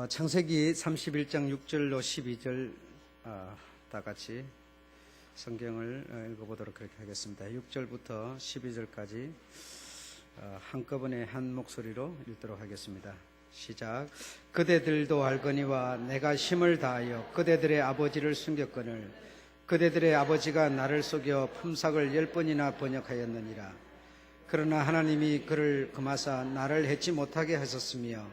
창세기 31장 6절로 12절 다 같이 성경을 읽어보도록 그렇게 하겠습니다. 6절부터 12절까지 한꺼번에 한 목소리로 읽도록 하겠습니다. 시작. 그대들도 알거니와 내가 힘을 다하여 그대들의 아버지를 숨겼거늘 그대들의 아버지가 나를 속여 품삯을 10번이나 번역하였느니라. 그러나 하나님이 그를 금하사 나를 해치 못하게 하셨으며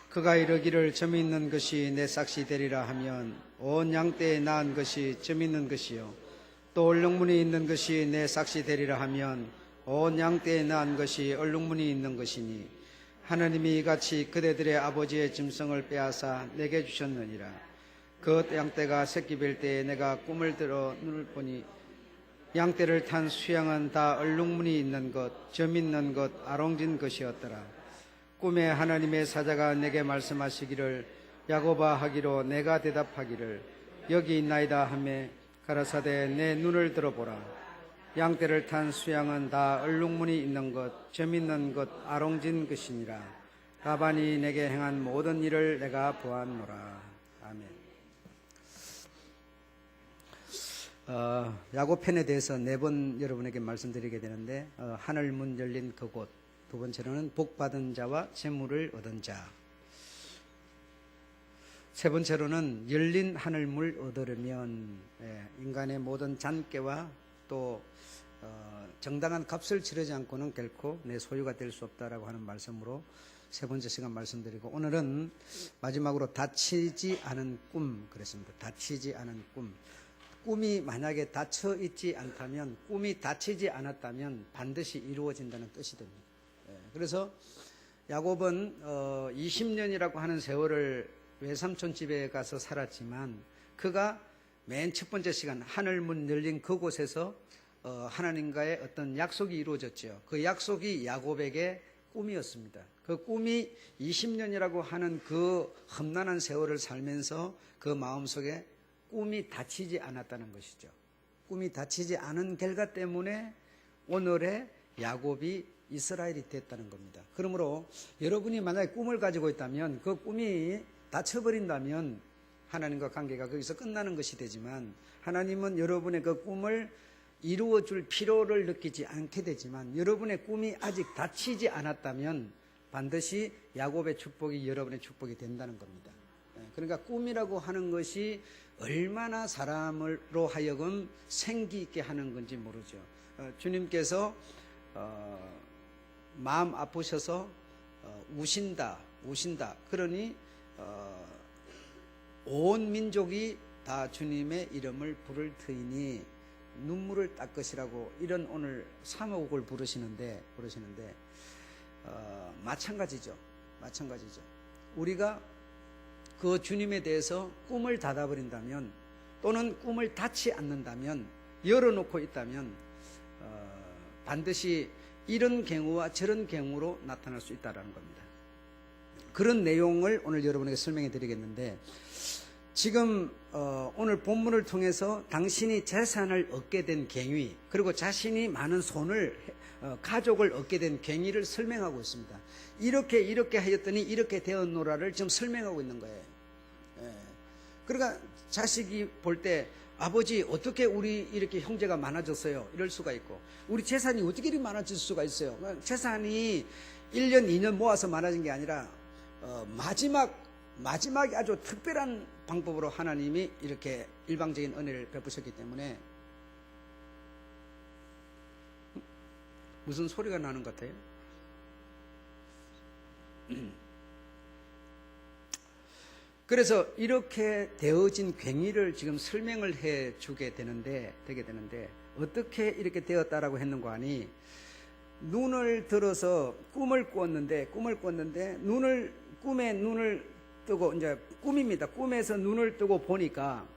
그가 이르기를 점 있는 것이 내 삭시 되리라 하면 온 양떼에 낳은 것이 점 있는 것이요 또 얼룩무늬 있는 것이 내 삭시 되리라 하면 온 양떼에 낳은 것이 얼룩무늬 있는 것이니 하나님이 이같이 그대들의 아버지의 짐승을 빼앗아 내게 주셨느니라. 그 양떼가 새끼 뵐 때에 내가 꿈을 들어 눈을 보니 양떼를 탄 수양은 다 얼룩무늬 있는 것, 점 있는 것, 아롱진 것이었더라. 꿈에 하나님의 사자가 내게 말씀하시기를 야곱아 하기로 내가 대답하기를 여기 있나이다 하며 가라사대 내 눈을 들어보라. 양떼를 탄 수양은 다 얼룩무늬 있는 것, 점 있는 것, 아롱진 것이니라. 라반이 내게 행한 모든 일을 내가 보았노라. 아멘. 야곱편에 대해서 4번 여러분에게 말씀드리게 되는데 하늘 문 열린 그곳, 두 번째로는 복받은 자와 재물을 얻은 자, 세 번째로는 열린 하늘물 얻으려면 인간의 모든 잔꾀와 또 정당한 값을 치르지 않고는 결코 내 소유가 될 수 없다라고 하는 말씀으로 세 번째 시간 말씀드리고, 오늘은 마지막으로 다치지 않은 꿈 그랬습니다. 다치지 않은 꿈. 꿈이 만약에 닫혀 있지 않다면, 꿈이 닫히지 않았다면 반드시 이루어진다는 뜻이 됩니다. 그래서 야곱은 20년이라고 하는 세월을 외삼촌 집에 가서 살았지만 그가 맨 첫 번째 시간 하늘문 열린 그곳에서 하나님과의 어떤 약속이 이루어졌죠. 그 약속이 야곱에게 꿈이었습니다. 그 꿈이 20년이라고 하는 그 험난한 세월을 살면서 그 마음속에 꿈이 닫히지 않았다는 것이죠. 꿈이 닫히지 않은 결과 때문에 오늘의 야곱이 이스라엘이 됐다는 겁니다. 그러므로 여러분이 만약에 꿈을 가지고 있다면 그 꿈이 닫혀버린다면 하나님과 관계가 거기서 끝나는 것이 되지만, 하나님은 여러분의 그 꿈을 이루어줄 필요를 느끼지 않게 되지만, 여러분의 꿈이 아직 닫히지 않았다면 반드시 야곱의 축복이 여러분의 축복이 된다는 겁니다. 그러니까 꿈이라고 하는 것이 얼마나 사람으로 하여금 생기 있게 하는 건지 모르죠. 주님께서 마음 아프셔서 우신다. 그러니 온 민족이 다 주님의 이름을 부를 터이니 눈물을 닦으시라고, 이런 오늘 사목을 부르시는데 마찬가지죠. 우리가 그 주님에 대해서 꿈을 닫아버린다면, 또는 꿈을 닫지 않는다면, 열어놓고 있다면 반드시 이런 경우와 저런 경우로 나타날 수 있다는 겁니다. 그런 내용을 오늘 여러분에게 설명해 드리겠는데, 지금 오늘 본문을 통해서 당신이 재산을 얻게 된 경위, 그리고 자신이 많은 가족을 얻게 된 경위를 설명하고 있습니다. 이렇게 하였더니 이렇게 되었노라를 지금 설명하고 있는 거예요. 그러니까 자식이 볼 때 아버지 어떻게 우리 이렇게 형제가 많아졌어요? 이럴 수가 있고, 우리 재산이 어떻게 이렇게 많아질 수가 있어요? 재산이 1년 2년 모아서 많아진 게 아니라 마지막에 아주 특별한 방법으로 하나님이 이렇게 일방적인 은혜를 베푸셨기 때문에. 무슨 소리가 나는 것 같아요? 그래서 이렇게 되어진 경위를 지금 설명을 되게 되는데 어떻게 이렇게 되었다라고 했는가 하니, 눈을 들어서 꿈을 꿨는데 꿈에 눈을 뜨고, 이제 꿈입니다. 꿈에서 눈을 뜨고 보니까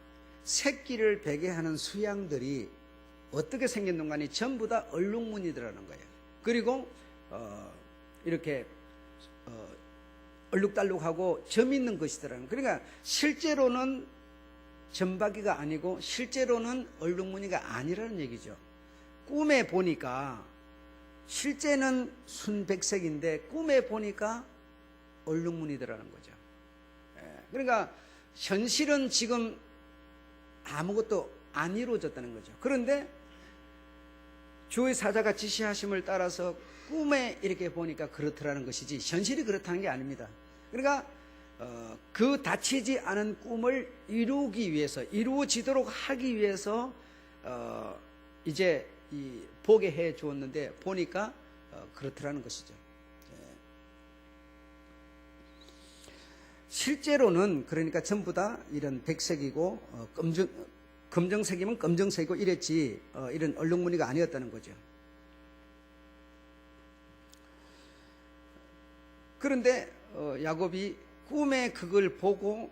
새끼를 베게 하는 수양들이 어떻게 생겼는가 하니 전부 다 얼룩무늬더라는 거예요. 그리고 이렇게 얼룩달룩하고 점 있는 것이더라는. 그러니까 실제로는 점박이가 아니고 실제로는 얼룩무늬가 아니라는 얘기죠. 꿈에 보니까 실제는 순백색인데 꿈에 보니까 얼룩무늬더라는 거죠. 그러니까 현실은 지금 아무것도 안 이루어졌다는 거죠. 그런데 주의 사자가 지시하심을 따라서 꿈에 이렇게 보니까 그렇더라는 것이지 현실이 그렇다는 게 아닙니다. 그러니까 그 다치지 않은 꿈을 이루기 위해서, 이루어지도록 하기 위해서 이제 보게 해 주었는데 보니까 그렇더라는 것이죠. 실제로는 그러니까 전부 다 이런 백색이고 검정색이면 검정색이고 이랬지 이런 얼룩무늬가 아니었다는 거죠. 그런데 야곱이 꿈에 그걸 보고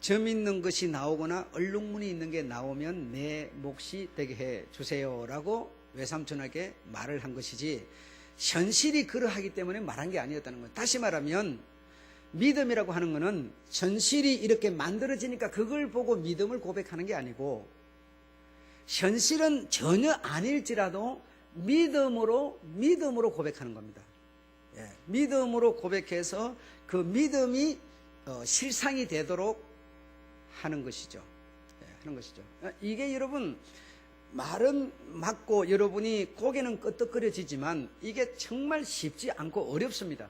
점 있는 것이 나오거나 얼룩무늬 있는 게 나오면 내 몫이 되게 해 주세요라고 외삼촌에게 말을 한 것이지 현실이 그러하기 때문에 말한 게 아니었다는 거예요. 다시 말하면 믿음이라고 하는 것은 현실이 이렇게 만들어지니까 그걸 보고 믿음을 고백하는 게 아니고 현실은 전혀 아닐지라도 믿음으로 고백하는 겁니다. 믿음으로 고백해서 그 믿음이 실상이 되도록 하는 것이죠. 이게 여러분 말은 맞고 여러분이 고개는 끄덕거려지지만 이게 정말 쉽지 않고 어렵습니다.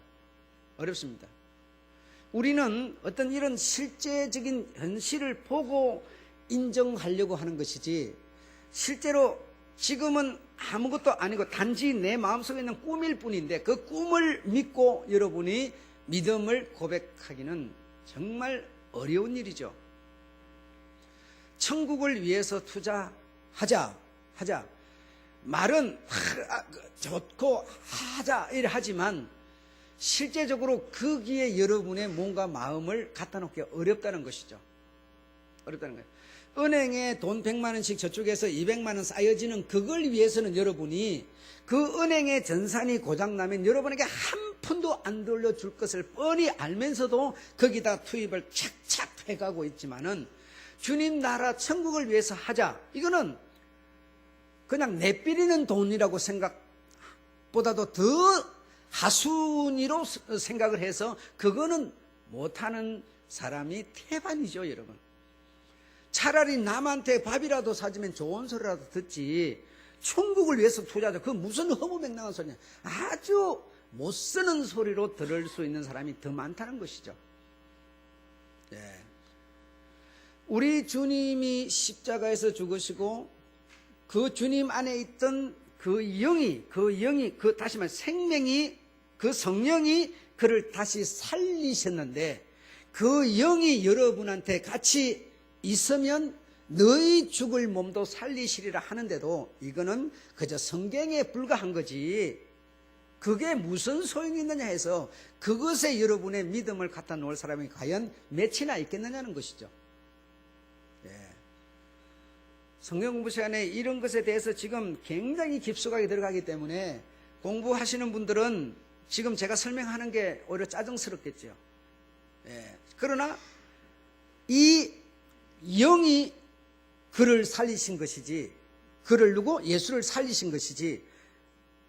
우리는 어떤 이런 실제적인 현실을 보고 인정하려고 하는 것이지 실제로 지금은 아무것도 아니고 단지 내 마음속에 있는 꿈일 뿐인데 그 꿈을 믿고 여러분이 믿음을 고백하기는 정말 어려운 일이죠. 천국을 위해서 투자하자. 말은 좋고 하자 이래 하지만 실제적으로 거기에 여러분의 몸과 마음을 갖다 놓기가 어렵다는 것이죠. 어렵다는 거예요. 은행에 돈 100만 원씩 저쪽에서 200만 원 쌓여지는 그걸 위해서는 여러분이 그 은행의 전산이 고장나면 여러분에게 한 푼도 안 돌려줄 것을 뻔히 알면서도 거기다 투입을 착착 해가고 있지만은 주님 나라 천국을 위해서 하자. 이거는 그냥 내비리는 돈이라고 생각보다도 더 하순위로 생각을 해서 그거는 못하는 사람이 태반이죠, 여러분. 차라리 남한테 밥이라도 사주면 좋은 소리라도 듣지 천국을 위해서 투자하자. 그건 무슨 허무맹랑한 소리냐. 아주 못 쓰는 소리로 들을 수 있는 사람이 더 많다는 것이죠. 우리 주님이 십자가에서 죽으시고 그 주님 안에 있던 그 영이 다시 말해 생명이 그 성령이 그를 다시 살리셨는데 그 영이 여러분한테 같이 있으면 너희 죽을 몸도 살리시리라 하는데도 이거는 그저 성경에 불과한 거지 그게 무슨 소용이 있느냐 해서 그것에 여러분의 믿음을 갖다 놓을 사람이 과연 몇이나 있겠느냐는 것이죠. 성경 공부 시간에 이런 것에 대해서 지금 굉장히 깊숙하게 들어가기 때문에 공부하시는 분들은 지금 제가 설명하는 게 오히려 짜증스럽겠죠. 그러나 이 영이 그를 살리신 것이지 그를 누구? 예수를 살리신 것이지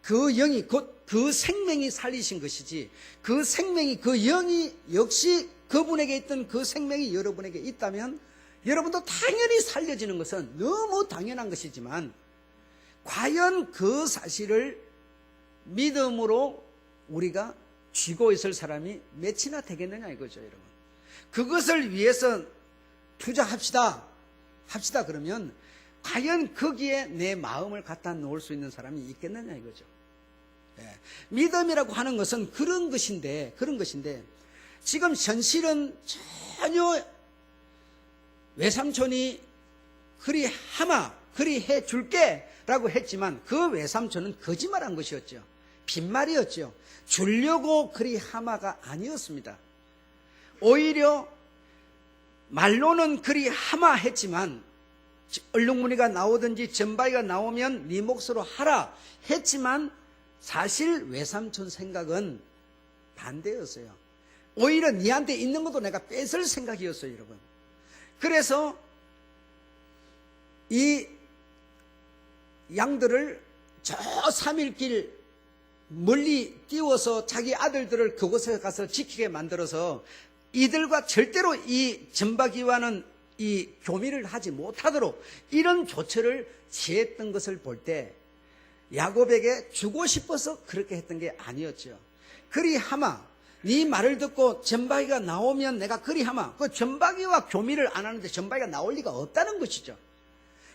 그 영이 곧 그 생명이 살리신 것이지 그 생명이 그 영이 역시 그분에게 있던 그 생명이 여러분에게 있다면 여러분도 당연히 살려지는 것은 너무 당연한 것이지만 과연 그 사실을 믿음으로 우리가 쥐고 있을 사람이 몇이나 되겠느냐 이거죠, 여러분. 그것을 위해서 투자합시다 그러면 과연 거기에 내 마음을 갖다 놓을 수 있는 사람이 있겠느냐 이거죠. 믿음이라고 하는 것은 그런 것인데 지금 현실은 전혀 외삼촌이 그리 해줄게 라고 했지만 그 외삼촌은 거짓말한 것이었죠. 빈말이었죠. 주려고 그리 하마가 아니었습니다. 오히려 말로는 그리 하마했지만 얼룩무늬가 나오든지 점바위가 나오면 네 몫으로 하라 했지만 사실 외삼촌 생각은 반대였어요. 오히려 네한테 있는 것도 내가 뺏을 생각이었어요, 여러분. 그래서 이 양들을 저 3일길 멀리 띄워서 자기 아들들을 그곳에 가서 지키게 만들어서 이들과 절대로 이 전박이와는 이 교미를 하지 못하도록 이런 조처를 취했던 것을 볼 때 야곱에게 주고 싶어서 그렇게 했던 게 아니었죠. 그리하마 네 말을 듣고 전박이가 나오면 내가 그리하마, 그 전박이와 교미를 안 하는데 전박이가 나올 리가 없다는 것이죠.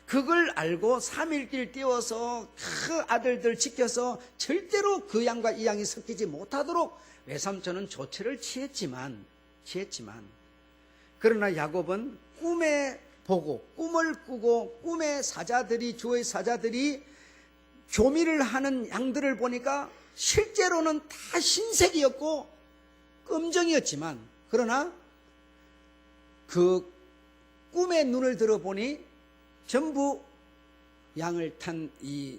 그걸 알고 3일길 띄워서 그 아들들 지켜서 절대로 그 양과 이 양이 섞이지 못하도록 외삼촌은 조처를 취했지만 그러나 야곱은 꿈에 보고 꿈을 꾸고 꿈의 사자들이, 주의 사자들이 교미를 하는 양들을 보니까 실제로는 다 흰색이었고 검정이었지만, 그러나 그 꿈의 눈을 들어보니 전부 양을 탄 이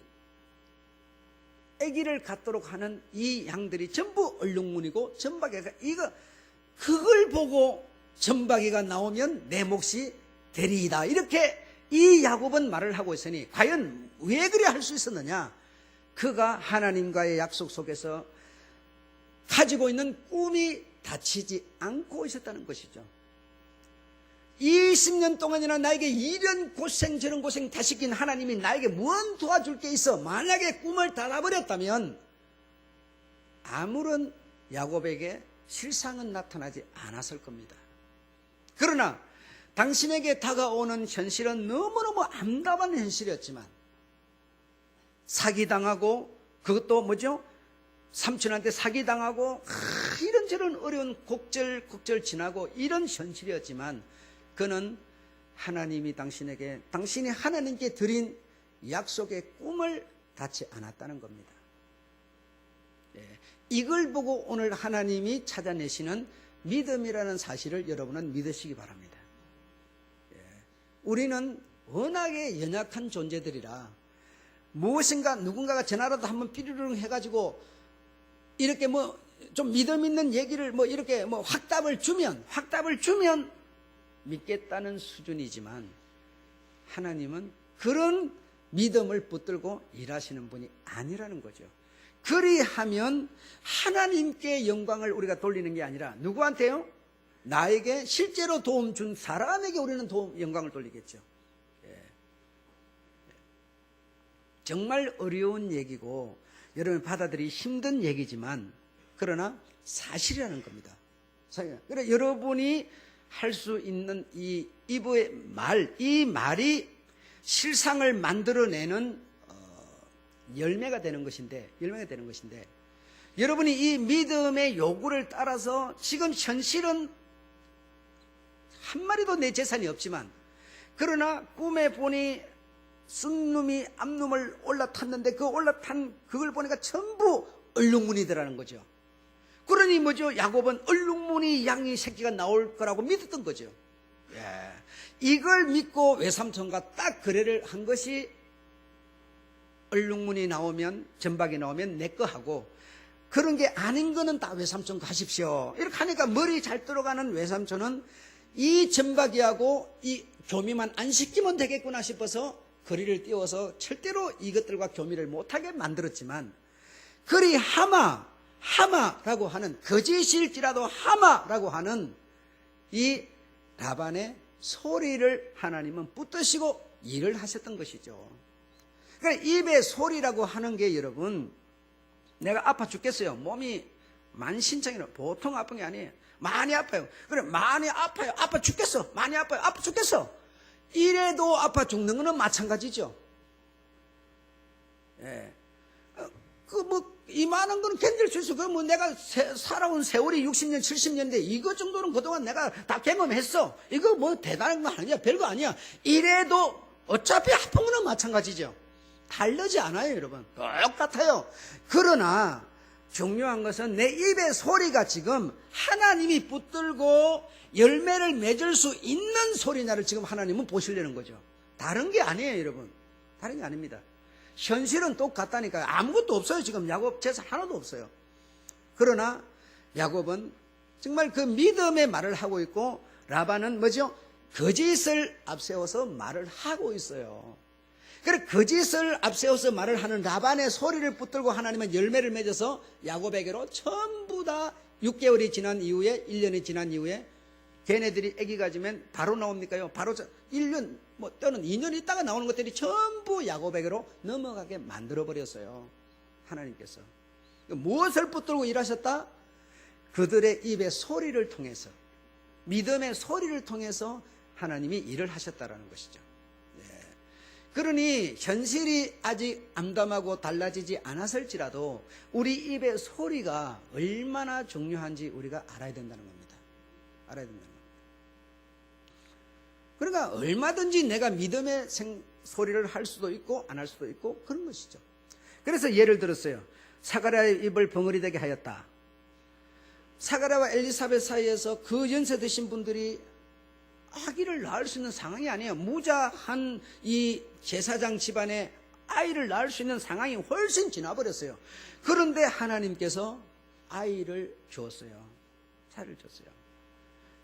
아기를 갖도록 하는 이 양들이 전부 얼룩무늬고 전박이가 그걸 보고 전박이가 나오면 내 몫이 되리이다. 이렇게 이 야곱은 말을 하고 있으니 과연 왜 그래 할 수 있었느냐? 그가 하나님과의 약속 속에서 가지고 있는 꿈이 다치지 않고 있었다는 것이죠. 20년 동안이나 나에게 이런 고생 저런 고생 다 시킨 하나님이 나에게 무언 도와줄 게 있어? 만약에 꿈을 닫아버렸다면 아무런 야곱에게 실상은 나타나지 않았을 겁니다. 그러나 당신에게 다가오는 현실은 너무너무 암담한 현실이었지만, 사기당하고, 그것도 뭐죠? 삼촌한테 사기당하고 이런저런 어려운 곡절 지나고 이런 현실이었지만, 그는 하나님이 당신에게, 당신이 하나님께 드린 약속의 꿈을 닫지 않았다는 겁니다. 이걸 보고 오늘 하나님이 찾아내시는 믿음이라는 사실을 여러분은 믿으시기 바랍니다. 우리는 워낙에 연약한 존재들이라 무엇인가 누군가가 전화라도 한번 삐르릉 해가지고 이렇게 뭐 좀 믿음 있는 얘기를 뭐 이렇게 뭐 확답을 주면 믿겠다는 수준이지만, 하나님은 그런 믿음을 붙들고 일하시는 분이 아니라는 거죠. 그리하면 하나님께 영광을 우리가 돌리는 게 아니라 누구한테요? 나에게 실제로 도움 준 사람에게 우리는 영광을 돌리겠죠. 정말 어려운 얘기고 여러분 받아들이기 힘든 얘기지만, 그러나 사실이라는 겁니다. 그러니까 여러분이 할 수 있는 이 이브의 말, 이 말이 실상을 만들어내는 열매가 되는 것인데, 여러분이 이 믿음의 요구를 따라서 지금 현실은 한 마리도 내 재산이 없지만, 그러나 꿈에 보니 쓴 놈이 앞놈을 올라탔는데 그 올라탄 그걸 보니까 전부 얼룩무늬더라는 거죠. 그러니 뭐죠? 야곱은 얼룩무늬 양이 새끼가 나올 거라고 믿었던 거죠. 이걸 믿고 외삼촌과 딱 거래를 한 것이, 얼룩무늬 나오면, 전박이 나오면 내 거 하고, 그런 게 아닌 거는 다 외삼촌 가십시오. 이렇게 하니까 머리 잘 들어가는 외삼촌은 이 전박이하고 이 교미만 안 시키면 되겠구나 싶어서 거리를 띄워서 절대로 이것들과 교미를 못하게 만들었지만, 그리 하마라고 하는, 거짓일지라도 하마라고 하는 이 라반의 소리를 하나님은 붙드시고 일을 하셨던 것이죠. 그러니까 입의 소리라고 하는 게, 여러분, 내가 아파 죽겠어요. 몸이 만신창이라 보통 아픈 게 아니에요. 많이 아파요. 그래, 많이 아파요. 아파 죽겠어. 많이 아파요. 아파 죽겠어. 이래도 아파 죽는 거는 마찬가지죠. 이만한 거는 견딜 수 있어. 뭐 내가 살아온 세월이 60년, 70년인데 이거 정도는 그동안 내가 다 경험했어. 이거 뭐 대단한 거 아니야. 별거 아니야. 이래도 어차피 아픈 거는 마찬가지죠. 다르지 않아요, 여러분. 똑같아요. 그러나 중요한 것은 내 입의 소리가 지금 하나님이 붙들고 열매를 맺을 수 있는 소리냐를 지금 하나님은 보시려는 거죠. 다른 게 아니에요, 여러분. 다른 게 아닙니다. 현실은 똑같다니까요. 아무것도 없어요. 지금 야곱 재산 하나도 없어요. 그러나 야곱은 정말 그 믿음의 말을 하고 있고, 라반은 뭐죠? 거짓을 앞세워서 말을 하고 있어요. 그래, 거짓을 앞세워서 말을 하는 라반의 소리를 붙들고 하나님은 열매를 맺어서 야곱에게로 전부 다 6개월이 지난 이후에 1년이 지난 이후에 걔네들이 아기 가지면 바로 나옵니까요? 바로 1년 뭐 또는 2년 있다가 나오는 것들이 전부 야곱에게로 넘어가게 만들어 버렸어요. 하나님께서 무엇을 붙들고 일하셨다? 그들의 입의 소리를 통해서, 믿음의 소리를 통해서 하나님이 일을 하셨다라는 것이죠. 그러니 현실이 아직 암담하고 달라지지 않았을지라도 우리 입의 소리가 얼마나 중요한지 우리가 알아야 된다는 겁니다. 알아야 된다는 겁니다. 그러니까 얼마든지 내가 믿음의 소리를 할 수도 있고 안 할 수도 있고 그런 것이죠. 그래서 예를 들었어요. 사가랴의 입을 벙어리 되게 하였다. 사가랴와 엘리사벳 사이에서 그 연세 드신 분들이 아기를 낳을 수 있는 상황이 아니에요. 무자한 이 제사장 집안에 아이를 낳을 수 있는 상황이 훨씬 지나버렸어요. 그런데 하나님께서 아이를 주었어요. 사를 줬어요.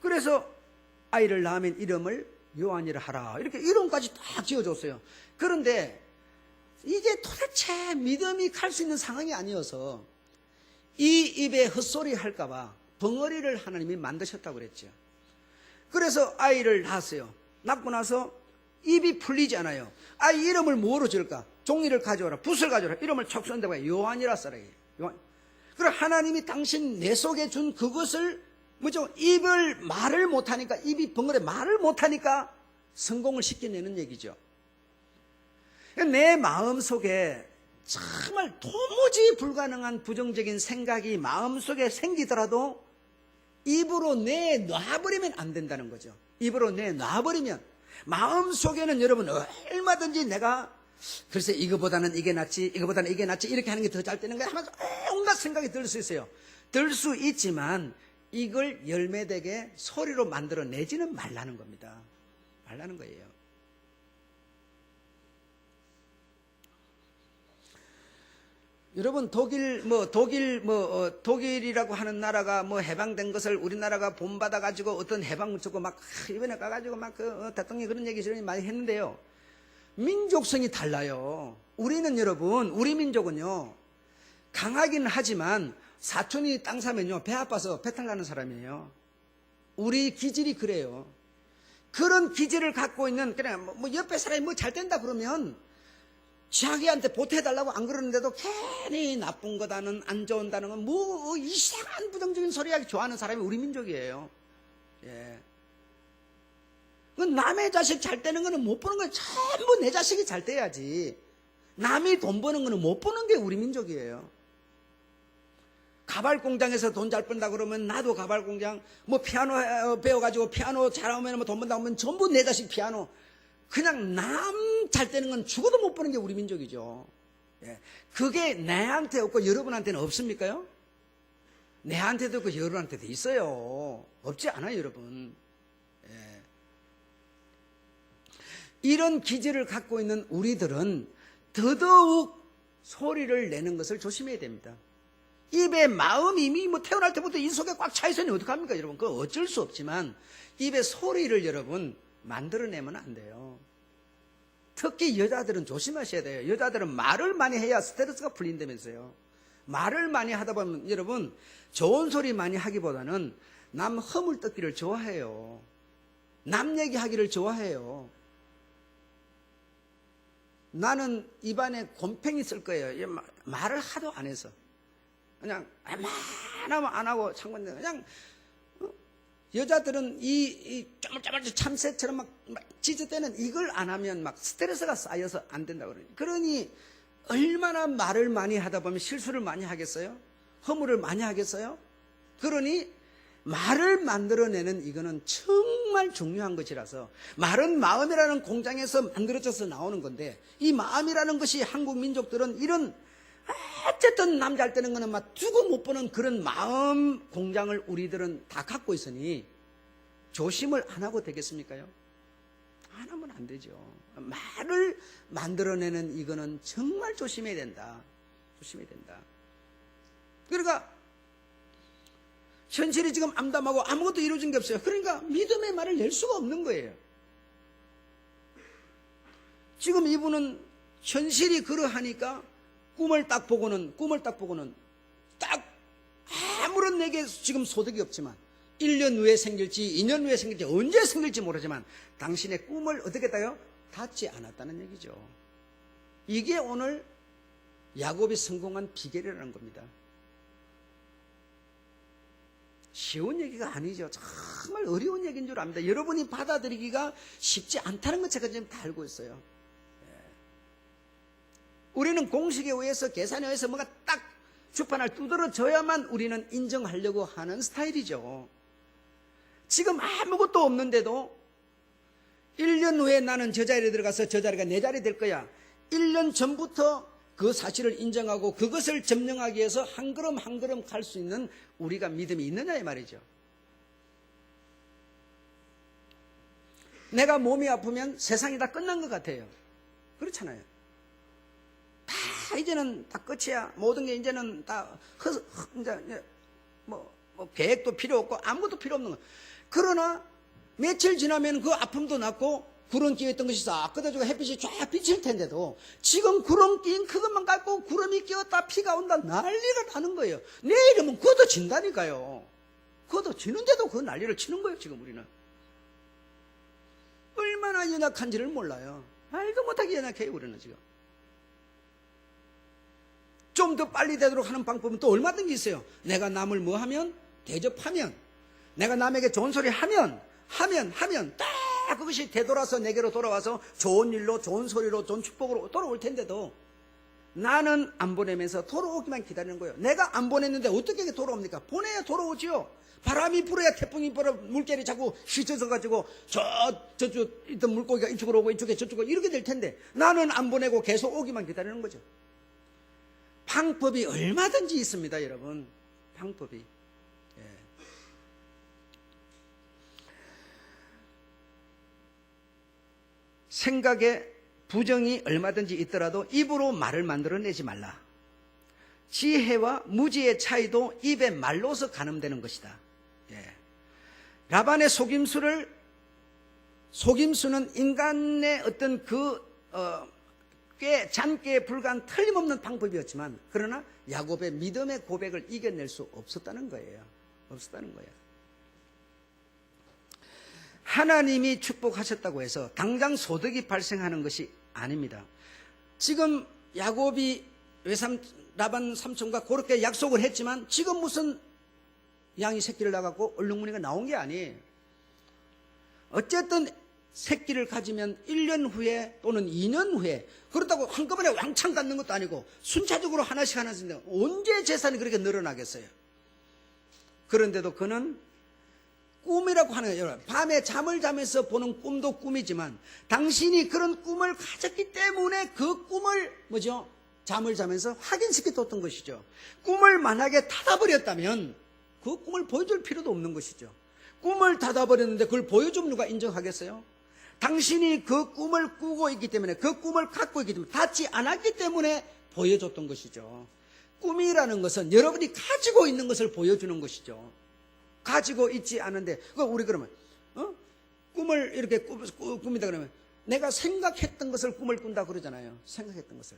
그래서 아이를 낳으면 이름을 요한이라 하라. 이렇게 이름까지 딱 지어줬어요. 그런데 이게 도대체 믿음이 갈 수 있는 상황이 아니어서 이 입에 헛소리 할까봐 벙어리를 하나님이 만드셨다고 그랬죠. 그래서 아이를 낳았어요. 낳고 나서 입이 풀리지 않아요. 아이 이름을 뭐로 지을까? 종이를 가져오라, 붓을 가져오라. 이름을 척 쓴다고 요한이라 써라. 요한. 그래 하나님이 당신 내 속에 준 그것을 뭐죠? 입을 말을 못하니까, 입이 벙어리 말을 못하니까 성공을 시켜내는 얘기죠. 내 마음 속에 정말 도무지 불가능한 부정적인 생각이 마음속에 생기더라도 입으로 내놔버리면 안 된다는 거죠. 입으로 내놔버리면 마음속에는 여러분 얼마든지 내가 글쎄 이거보다는 이게 낫지, 이거보다는 이게 낫지, 이렇게 하는 게 더 잘 되는 거야 하면서 온갖 생각이 들 수 있어요. 들 수 있지만 이걸 열매되게 소리로 만들어내지는 말라는 겁니다. 말라는 거예요. 여러분 독일이라고 하는 나라가 해방된 것을 우리나라가 본받아 가지고 어떤 해방문초고 막 이번에 가가지고 막 대통령이 그런 얘기 많이 했는데요. 민족성이 달라요. 우리는 여러분 우리 민족은요 강하기는 하지만 사촌이 땅 사면요 배 아파서 배탈 나는 사람이에요. 우리 기질이 그래요. 그런 기질을 갖고 있는 그냥 옆에 사람이 잘 된다 그러면 자기한테 보태달라고 안 그러는데도 괜히 나쁜 거다는 안 좋은다는 건 이상한 부정적인 소리 하기 좋아하는 사람이 우리 민족이에요. 예. 남의 자식 잘 되는 거는 못 보는 거예요. 전부 내 자식이 잘 돼야지. 남이 돈 버는 거는 못 보는 게 우리 민족이에요. 가발 공장에서 돈 잘 번다 그러면 나도 가발 공장, 피아노 배워가지고 피아노 잘하면 돈 번다 그러면 전부 내 자식 피아노. 그냥 남 잘 되는 건 죽어도 못 보는 게 우리 민족이죠. 예. 그게 내한테 없고 여러분한테는 없습니까요? 내한테도 없고 여러분한테도 있어요. 없지 않아요, 여러분. 예. 이런 기질을 갖고 있는 우리들은 더더욱 소리를 내는 것을 조심해야 됩니다. 입에 마음이 이미 태어날 때부터 이 속에 꽉 차 있으니 어떡합니까, 여러분? 그거 어쩔 수 없지만 입에 소리를 여러분 만들어내면 안 돼요. 특히 여자들은 조심하셔야 돼요. 여자들은 말을 많이 해야 스트레스가 풀린다면서요. 말을 많이 하다 보면 여러분 좋은 소리 많이 하기보다는 남 허물 뜯기를 좋아해요. 남 얘기하기를 좋아해요. 나는 입안에 곰팡이 쓸 거예요. 말을 하도 안 해서. 그냥 웬만하면 안 하고 참건데 그냥 여자들은 이 쪼물쪼물 참새처럼 막 짖을 이걸 안 하면 막 스트레스가 쌓여서 안 된다고 그러니. 그러니 얼마나 말을 많이 하다 보면 실수를 많이 하겠어요? 허물을 많이 하겠어요? 그러니 말을 만들어내는 이거는 정말 중요한 것이라서 말은 마음이라는 공장에서 만들어져서 나오는 건데 이 마음이라는 것이 한국 민족들은 이런 어쨌든 남 잘 되는 거는 막 두고 못 보는 그런 마음 공장을 우리들은 다 갖고 있으니 조심을 안 하고 되겠습니까요? 안 하면 안 되죠. 말을 만들어내는 이거는 정말 조심해야 된다. 조심해야 된다. 그러니까 현실이 지금 암담하고 아무것도 이루어진 게 없어요. 그러니까 믿음의 말을 낼 수가 없는 거예요. 지금 이분은 현실이 그러하니까 꿈을 딱 보고는 딱 아무런 물론 내게 지금 소득이 없지만 1년 후에 생길지 2년 후에 생길지 언제 생길지 모르지만 당신의 꿈을 어떻게 했다요? 닫지 않았다는 얘기죠. 이게 오늘 야곱이 성공한 비결이라는 겁니다. 쉬운 얘기가 아니죠. 정말 어려운 얘기인 줄 압니다. 여러분이 받아들이기가 쉽지 않다는 것 제가 지금 다 알고 있어요. 우리는 공식에 의해서 계산에 의해서 뭔가 딱 주판을 두드러져야만 우리는 인정하려고 하는 스타일이죠. 지금 아무것도 없는데도 1년 후에 나는 저 자리에 들어가서 저 자리가 내 자리 될 거야. 1년 전부터 그 사실을 인정하고 그것을 점령하기 위해서 한 걸음 한 걸음 갈 수 있는 우리가 믿음이 있느냐 이 말이죠. 내가 몸이 아프면 세상이 다 끝난 것 같아요. 그렇잖아요. 다 이제는 다 끝이야. 모든 게 이제는 다 이제 뭐 계획도 필요 없고 아무것도 필요 없는 거. 그러나 며칠 지나면 그 아픔도 낫고 구름 끼었던 것이 싹 끄덕지고 햇빛이 쫙 비칠 텐데도 지금 구름 끼인 그것만 갖고 구름이 끼었다 피가 온다 난리가 나는 거예요. 내일이면 그것도 진다니까요. 그것도 지는데도 그 난리를 치는 거예요. 지금 우리는 얼마나 연약한지를 몰라요. 말도 못하게 연약해요. 우리는 지금 좀 더 빨리 되도록 하는 방법은 또 얼마든지 있어요. 내가 남을 뭐 하면 대접하면 내가 남에게 좋은 소리 하면 딱 그것이 되돌아서 내게로 돌아와서 좋은 일로 좋은 소리로 좋은 축복으로 돌아올 텐데도 나는 안 보내면서 돌아오기만 기다리는 거예요. 내가 안 보냈는데 어떻게 돌아옵니까? 보내야 돌아오지요. 바람이 불어야 태풍이 불어 물결이 자꾸 휘쳐서 가지고 저쪽 있던 물고기가 이쪽으로 오고 이쪽에 저쪽으로 이렇게 될 텐데 나는 안 보내고 계속 오기만 기다리는 거죠. 방법이 얼마든지 있습니다. 여러분 방법이. 생각에 부정이 얼마든지 있더라도 입으로 말을 만들어내지 말라. 지혜와 무지의 차이도 입의 말로서 가늠되는 것이다. 라반의 속임수는 인간의 어떤 꽤 잔꾀에 불과한 틀림없는 방법이었지만 그러나 야곱의 믿음의 고백을 이겨낼 수 없었다는 거예요. 하나님이 축복하셨다고 해서 당장 소득이 발생하는 것이 아닙니다. 지금 야곱이 라반 삼촌과 그렇게 약속을 했지만 지금 무슨 양이 새끼를 낳았고 얼룩무늬가 나온 게 아니에요. 어쨌든 새끼를 가지면 1년 후에 또는 2년 후에 그렇다고 한꺼번에 왕창 갖는 것도 아니고 순차적으로 하나씩 언제 재산이 그렇게 늘어나겠어요. 그런데도 그는 꿈이라고 하는 거예요. 여러분, 밤에 잠을 자면서 보는 꿈도 꿈이지만 당신이 그런 꿈을 가졌기 때문에 그 꿈을 잠을 자면서 확인시켜뒀던 것이죠. 꿈을 만약에 닫아버렸다면 그 꿈을 보여줄 필요도 없는 것이죠. 꿈을 닫아버렸는데 그걸 보여주면 누가 인정하겠어요? 당신이 그 꿈을 꾸고 있기 때문에 그 꿈을 갖고 있기 때문에 닫지 않았기 때문에 보여줬던 것이죠. 꿈이라는 것은 여러분이 가지고 있는 것을 보여주는 것이죠. 가지고 있지 않은데 우리 그러면 꿈을 이렇게 꿉니다 그러면 내가 생각했던 것을 꿈을 꾼다 그러잖아요. 생각했던 것을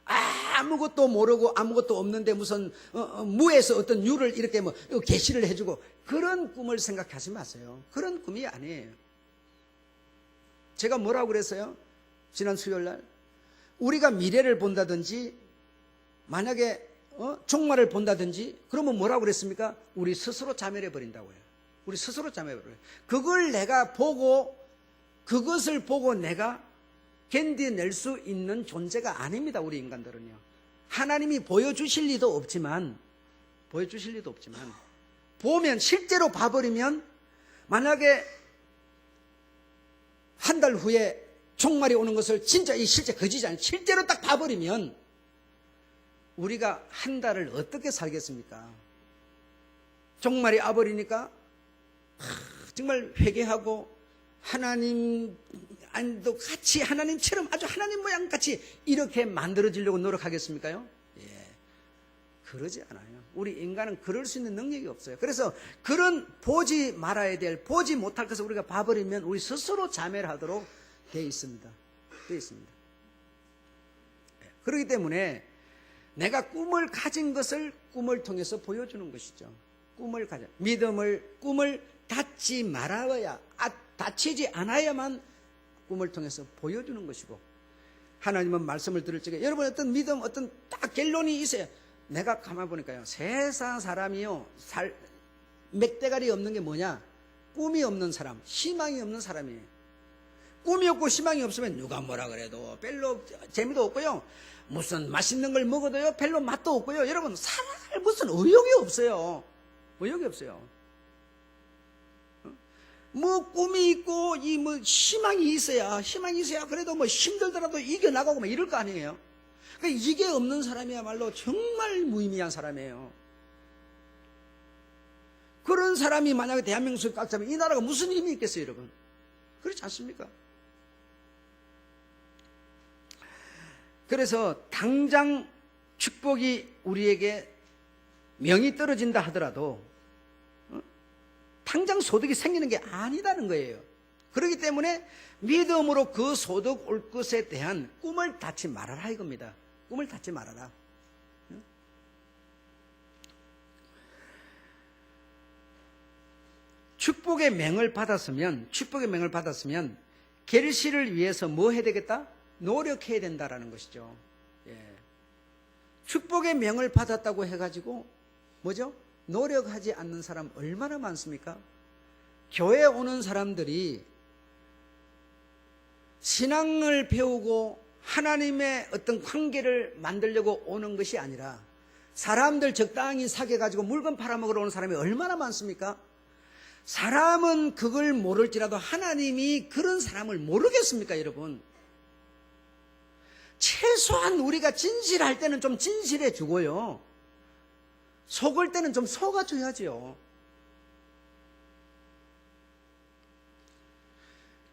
아무것도 모르고 아무것도 없는데 무슨 무에서 어떤 유를 이렇게 계시를 해주고 그런 꿈을 생각하지 마세요. 그런 꿈이 아니에요. 제가 뭐라고 그랬어요? 지난 수요일날 우리가 미래를 본다든지 만약에 종말을 본다든지 그러면 뭐라고 그랬습니까? 우리 스스로 자멸해 버린다고요. 우리 스스로 자멸해 버려요. 그걸 내가 보고 그것을 보고 내가 견뎌낼 수 있는 존재가 아닙니다. 우리 인간들은요. 하나님이 보여주실 리도 없지만 보면 실제로 봐버리면 만약에 한 달 후에 종말이 오는 것을 진짜 실제 거짓이 아니에요. 실제로 딱 봐버리면 우리가 한 달을 어떻게 살겠습니까? 종말이 와버리니까 정말 회개하고 하나님도 같이 하나님처럼 아주 하나님 모양 같이 이렇게 만들어지려고 노력하겠습니까요? 그러지 않아요. 우리 인간은 그럴 수 있는 능력이 없어요. 그래서 그런 보지 말아야 될, 보지 못할 것을 우리가 봐버리면 우리 스스로 자멸하도록 되어 있습니다. 그렇기 때문에 내가 꿈을 가진 것을 꿈을 통해서 보여주는 것이죠. 꿈을 닫지 말아야, 닫히지 않아야만 꿈을 통해서 보여주는 것이고, 하나님은 말씀을 들을 적에 여러분 어떤 믿음, 어떤 딱 결론이 있어요. 내가 가만 보니까요, 세상 사람이요, 맥대가리 없는 게 뭐냐? 꿈이 없는 사람, 희망이 없는 사람이에요. 꿈이 없고 희망이 없으면 누가 뭐라 그래도 별로 재미도 없고요, 무슨 맛있는 걸 먹어도요 별로 맛도 없고요, 여러분 살 무슨 의욕이 없어요. 의욕이 없어요. 뭐 꿈이 있고 이 뭐 희망이 있어야 그래도 뭐 힘들더라도 이겨나가고 뭐 이럴 거 아니에요. 그러니까 이게 없는 사람이야말로 정말 무의미한 사람이에요. 그런 사람이 만약에 대한민국을 꽉 잡으면 이 나라가 무슨 힘이 있겠어요, 여러분? 그렇지 않습니까? 그래서 당장 축복이 우리에게 명이 떨어진다 하더라도 당장 소득이 생기는 게 아니다는 거예요. 그렇기 때문에 믿음으로 그 소득 올 것에 대한 꿈을 닫지 말아라 이겁니다. 꿈을 닫지 말아라. 축복의 명을 받았으면 결실을 위해서 뭐 해야 되겠다? 노력해야 된다라는 것이죠. 예. 축복의 명을 받았다고 해가지고 뭐죠? 노력하지 않는 사람 얼마나 많습니까? 교회 오는 사람들이 신앙을 배우고 하나님의 어떤 관계를 만들려고 오는 것이 아니라 사람들 적당히 사귀어가지고 물건 팔아먹으러 오는 사람이 얼마나 많습니까? 사람은 그걸 모를지라도 하나님이 그런 사람을 모르겠습니까, 여러분? 최소한 우리가 진실할 때는 좀 진실해 주고요, 속을 때는 좀 속아줘야죠.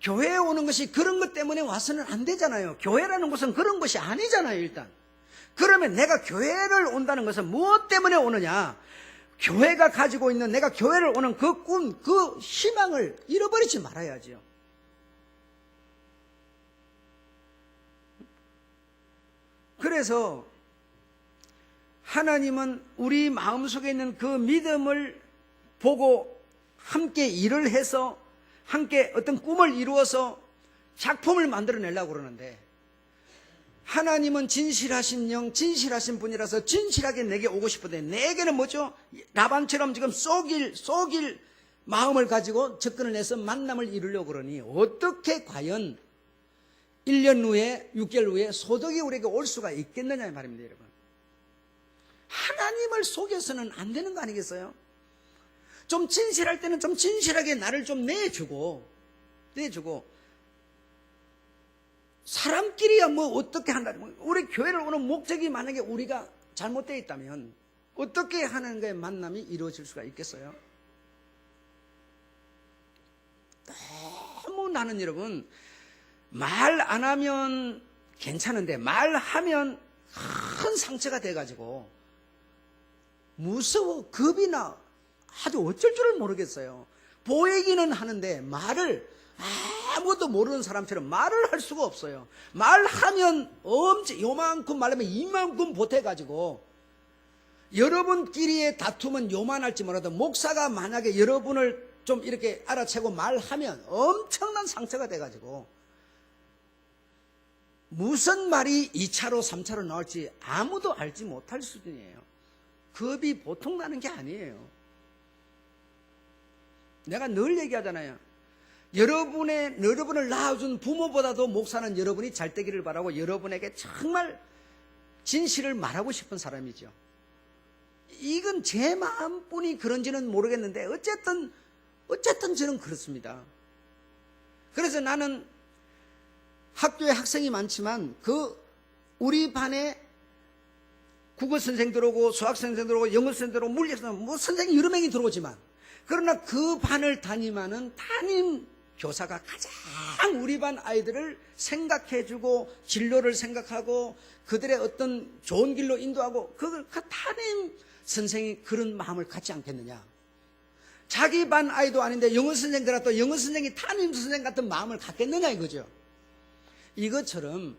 교회에 오는 것이 그런 것 때문에 와서는 안 되잖아요. 교회라는 곳은 그런 것이 아니잖아요, 일단. 그러면 내가 교회를 온다는 것은 무엇 때문에 오느냐? 교회가 가지고 있는, 내가 교회를 오는 그 꿈, 그 희망을 잃어버리지 말아야죠. 그래서 하나님은 우리 마음속에 있는 그 믿음을 보고 함께 일을 해서 함께 어떤 꿈을 이루어서 작품을 만들어내려고 그러는데, 하나님은 진실하신 영, 진실하신 분이라서 진실하게 내게 오고 싶은데, 내게는 뭐죠? 라반처럼 지금 쏘길 마음을 가지고 접근을 해서 만남을 이루려고 그러니 어떻게 과연 1년 후에 6개월 후에 소득이 우리에게 올 수가 있겠느냐 이 말입니다, 여러분. 하나님을 속여서는 안 되는 거 아니겠어요? 좀 진실할 때는 좀 진실하게 나를 좀 내주고 사람끼리야 뭐 어떻게 한다는, 우리 교회를 오는 목적이 만약에 우리가 잘못되어 있다면 어떻게 하나님과의 만남이 이루어질 수가 있겠어요? 너무 나는 여러분 말 안 하면 괜찮은데 말하면 큰 상처가 돼가지고 무서워, 겁이 나, 아주 어쩔 줄을 모르겠어요. 보이기는 하는데 말을 아무것도 모르는 사람처럼 말을 할 수가 없어요. 말하면 요만큼 말하면 이만큼 보태가지고 여러분끼리의 다툼은 요만할지 몰라도 목사가 만약에 여러분을 좀 이렇게 알아채고 말하면 엄청난 상처가 돼가지고 무슨 말이 2차로 3차로 나올지 아무도 알지 못할 수준이에요. 겁이 보통 나는 게 아니에요. 내가 늘 얘기하잖아요. 여러분을 낳아준 부모보다도 목사는 여러분이 잘 되기를 바라고 여러분에게 정말 진실을 말하고 싶은 사람이죠. 이건 제 마음뿐이 그런지는 모르겠는데 어쨌든 저는 그렇습니다. 그래서 나는 학교에 학생이 많지만 우리 반에 국어 선생 들어오고 수학 선생 들어오고 영어 선생 들어오고 물리 선생, 뭐 선생이 여러 명이 들어오지만, 그러나 그 반을 담임하는 담임 교사가 가장 우리 반 아이들을 생각해주고 진로를 생각하고 그들의 어떤 좋은 길로 인도하고, 그 담임 선생이 그런 마음을 갖지 않겠느냐? 자기 반 아이도 아닌데 영어 선생들한테 영어 선생이 담임 선생 같은 마음을 갖겠느냐 이거죠. 이것처럼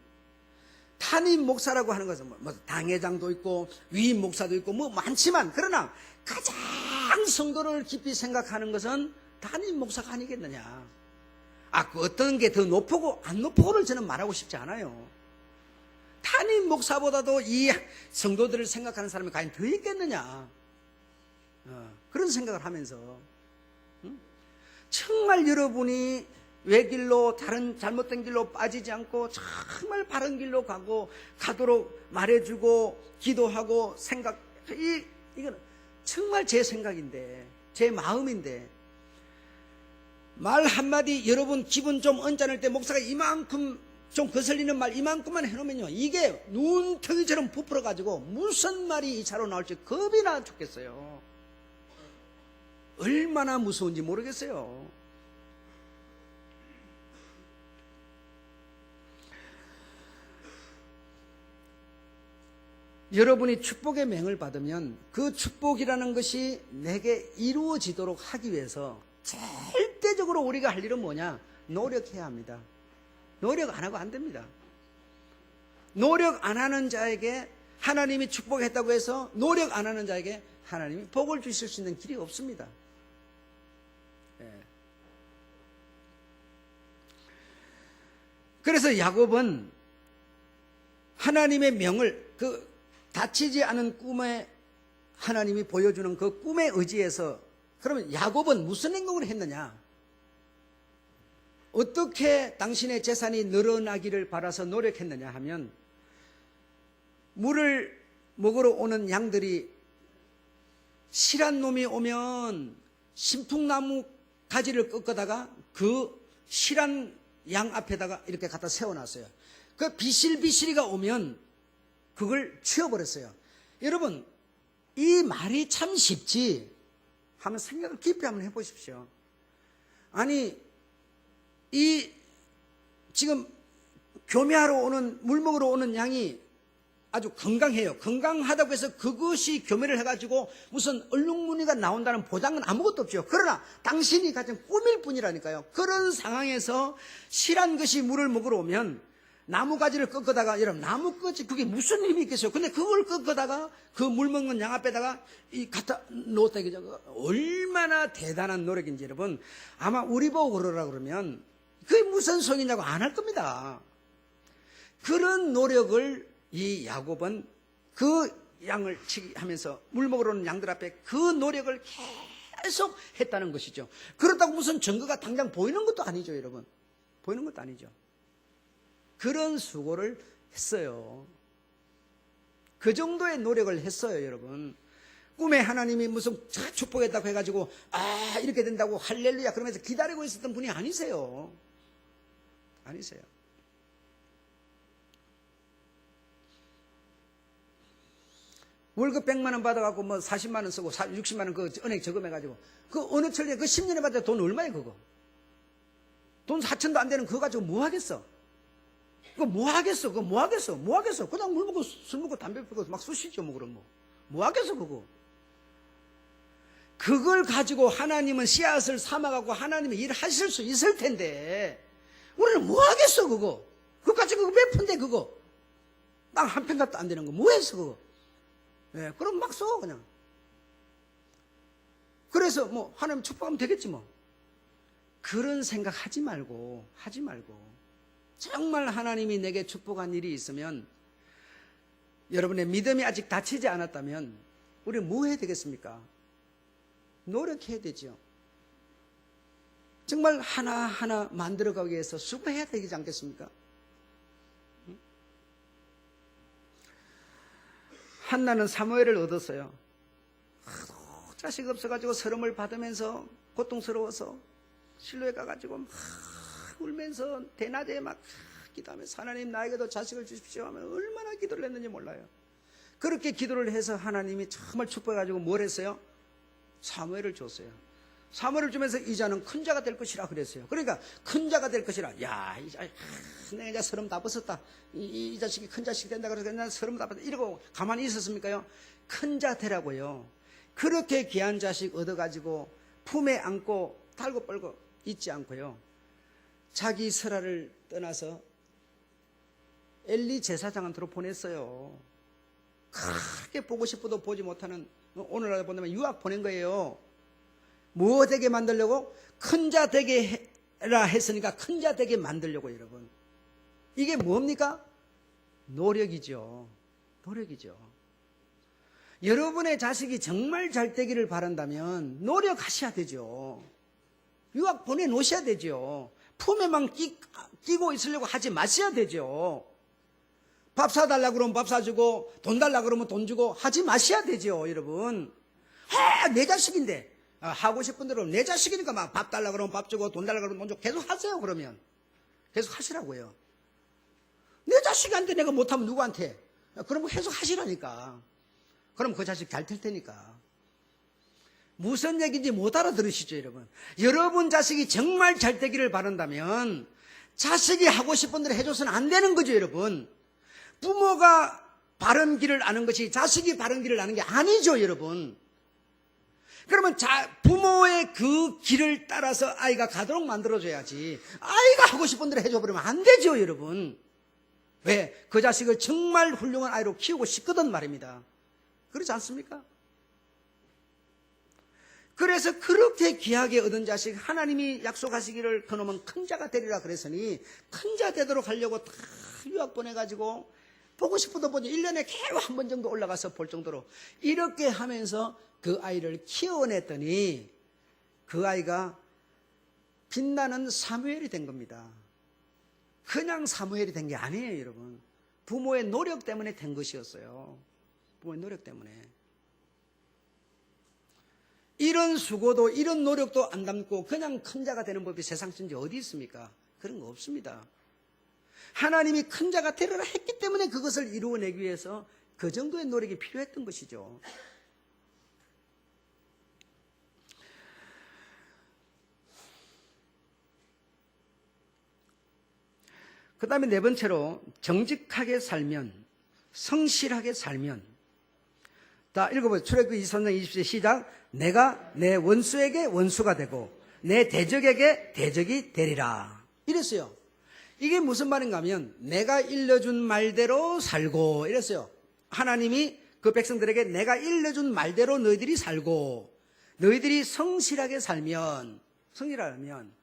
담임 목사라고 하는 것은 뭐 당회장도 있고 위임 목사도 있고 뭐 많지만, 그러나 가장 성도를 깊이 생각하는 것은 담임 목사가 아니겠느냐. 그 어떤 게 더 높고 안 높고를 저는 말하고 싶지 않아요. 담임 목사보다도 이 성도들을 생각하는 사람이 과연 더 있겠느냐. 그런 생각을 하면서 정말 여러분이 외길로, 다른 잘못된 길로 빠지지 않고 정말 바른 길로 가도록 말해주고 기도하고 이건 정말 제 생각인데, 제 마음인데, 말 한마디 여러분 기분 좀 언짢을 때 목사가 이만큼 좀 거슬리는 말 이만큼만 해놓으면요, 이게 눈덩이처럼 부풀어가지고 무슨 말이 이 차로 나올지 겁이 나 죽겠어요. 얼마나 무서운지 모르겠어요. 여러분이 축복의 맹을 받으면 그 축복이라는 것이 내게 이루어지도록 하기 위해서 절대적으로 우리가 할 일은 뭐냐? 노력해야 합니다. 노력 안 하고 안 됩니다. 노력 안 하는 자에게 하나님이 축복했다고 해서 노력 안 하는 자에게 하나님이 복을 주실 수 있는 길이 없습니다. 그래서 야곱은 하나님의 명을, 다치지 않은 꿈에 하나님이 보여주는 그 꿈에 의지해서, 그러면 야곱은 무슨 행동을 했느냐? 어떻게 당신의 재산이 늘어나기를 바라서 노력했느냐 하면, 물을 먹으러 오는 양들이 실한 놈이 오면 신풍나무 가지를 꺾어다가 그 실한 양 앞에다가 이렇게 갖다 세워놨어요. 그 비실비실이가 오면 그걸 치워버렸어요. 여러분, 이 말이 참 쉽지? 한번 생각을 깊이 한번 해보십시오. 아니, 지금 교매하러 오는, 물 먹으러 오는 양이 아주 건강해요. 건강하다고 해서 그것이 교매를 해가지고 무슨 얼룩무늬가 나온다는 보장은 아무것도 없죠. 그러나 당신이 가진 꿈일 뿐이라니까요. 그런 상황에서 실한 것이 물을 먹으러 오면 나무가지를 꺾어다가, 여러분, 나무가지 그게 무슨 힘이 있겠어요? 근데 그걸 꺾어다가 그 물 먹는 양 앞에다가 갖다 놓았다 이거죠. 얼마나 대단한 노력인지 여러분, 아마 우리 보고 그러라 그러면 그게 무슨 소용이냐고 안 할 겁니다. 그런 노력을 이 야곱은 그 양을 치기 하면서 물 먹으러 오는 양들 앞에 그 노력을 계속 했다는 것이죠. 그렇다고 무슨 증거가 당장 보이는 것도 아니죠, 여러분. 보이는 것도 아니죠. 그런 수고를 했어요. 그 정도의 노력을 했어요, 여러분. 꿈에 하나님이 무슨 축복했다고 해가지고 이렇게 된다고 할렐루야 그러면서 기다리고 있었던 분이 아니세요. 아니세요. 월급 100만 원 받아갖고 뭐 40만 원 쓰고 60만 원 그 은행 저금해가지고 그 어느 철에 그 10년에 받아 돈 얼마예요, 그거? 돈 4천도 안 되는 그거 가지고 뭐 하겠어? 그거 뭐 하겠어? 그거 뭐 하겠어? 뭐 하겠어? 그냥 물 먹고 술 먹고 담배 피고 막 쑤시죠, 뭐 그런 거. 뭐 하겠어, 그거? 그걸 가지고 하나님은 씨앗을 삼아갖고 하나님이 일하실 수 있을 텐데 우리는 뭐 하겠어, 그거? 그거 가지고 몇 푼데, 그거? 땅 한 편 값도 안 되는 거 뭐 했어, 그거? 그럼 막 써, 그냥. 그래서 뭐 하나님 축복하면 되겠지 뭐. 그런 생각 하지 말고 정말 하나님이 내게 축복한 일이 있으면, 여러분의 믿음이 아직 닫히지 않았다면 우리는 뭐 해야 되겠습니까? 노력해야 되죠. 정말 하나하나 만들어가기 위해서 수고해야 되지 않겠습니까? 한나는 사무엘을 얻었어요. 자식 없어가지고 서름을 받으면서 고통스러워서 실로에 가가지고 막 울면서 대낮에 막 기도하면서 하나님 나에게도 자식을 주십시오 하면 얼마나 기도를 했는지 몰라요. 그렇게 기도를 해서 하나님이 정말 축복해가지고 뭘 했어요? 사무엘을 줬어요. 사무엘을 주면서 이 자는 큰 자가 될 것이라 그랬어요. 그러니까 큰 자가 될 것이라. 야, 내가 이제 서름 다 벗었다. 이 자식이 큰 자식이 된다 그래서 난 서름 다 벗었다. 이러고 가만히 있었습니까요? 큰 자 되라고요. 그렇게 귀한 자식 얻어가지고 품에 안고 달고 뻘고 있지 않고요. 자기 설화를 떠나서 엘리 제사장한테로 보냈어요. 크게 보고 싶어도 보지 못하는, 오늘날 본다면 유학 보낸 거예요. 뭐 되게 만들려고? 큰 자 되게 해라 했으니까 큰 자 되게 만들려고. 여러분, 이게 뭡니까? 노력이죠. 노력이죠. 여러분의 자식이 정말 잘 되기를 바란다면 노력하셔야 되죠. 유학 보내놓으셔야 되죠. 품에만 끼고 있으려고 하지 마셔야 되죠. 밥 사달라고 그러면 밥 사주고, 돈 달라고 그러면 돈 주고 하지 마셔야 되죠. 여러분, 내 자식인데, 하고 싶은 대로 내 자식이니까 막 밥 달라고 그러면 밥 주고, 돈 달라고 그러면 돈 주고 계속 하세요. 그러면 계속 하시라고요. 내 자식한테 내가 못하면 누구한테? 그럼 계속 하시라니까. 그럼 그 자식 잘 될 테니까. 무슨 얘기인지 못 알아들으시죠, 여러분? 여러분 자식이 정말 잘 되기를 바란다면 자식이 하고 싶은 대로 해줘서는 안 되는 거죠, 여러분. 부모가 바른 길을 아는 것이 자식이 바른 길을 아는 게 아니죠, 여러분. 그러면 부모의 그 길을 따라서 아이가 가도록 만들어줘야지, 아이가 하고 싶은 대로 해줘버리면 안 되죠, 여러분. 왜? 그 자식을 정말 훌륭한 아이로 키우고 싶거든 말입니다. 그렇지 않습니까? 그래서 그렇게 귀하게 얻은 자식, 하나님이 약속하시기를 그놈은 큰 자가 되리라 그랬으니 큰 자 되도록 하려고 다 유학 보내가지고 보고 싶어도 보지, 1년에 겨우 한 번 정도 올라가서 볼 정도로 이렇게 하면서 그 아이를 키워냈더니 그 아이가 빛나는 사무엘이 된 겁니다. 그냥 사무엘이 된 게 아니에요, 여러분. 부모의 노력 때문에 된 것이었어요. 부모의 노력 때문에. 이런 수고도 이런 노력도 안 담고 그냥 큰 자가 되는 법이 세상 천지 어디 있습니까? 그런 거 없습니다. 하나님이 큰 자가 되리라 했기 때문에 그것을 이루어내기 위해서 그 정도의 노력이 필요했던 것이죠. 그 다음에 네 번째로, 정직하게 살면, 성실하게 살면. 자, 읽어보세요. 출애굽기 23장 20절 시작. 내가 내 원수에게 원수가 되고 내 대적에게 대적이 되리라. 이랬어요. 이게 무슨 말인가 하면 내가 일러준 말대로 살고 이랬어요. 하나님이 그 백성들에게 내가 일러준 말대로 너희들이 살고, 너희들이 성실하게 살면, 성실하면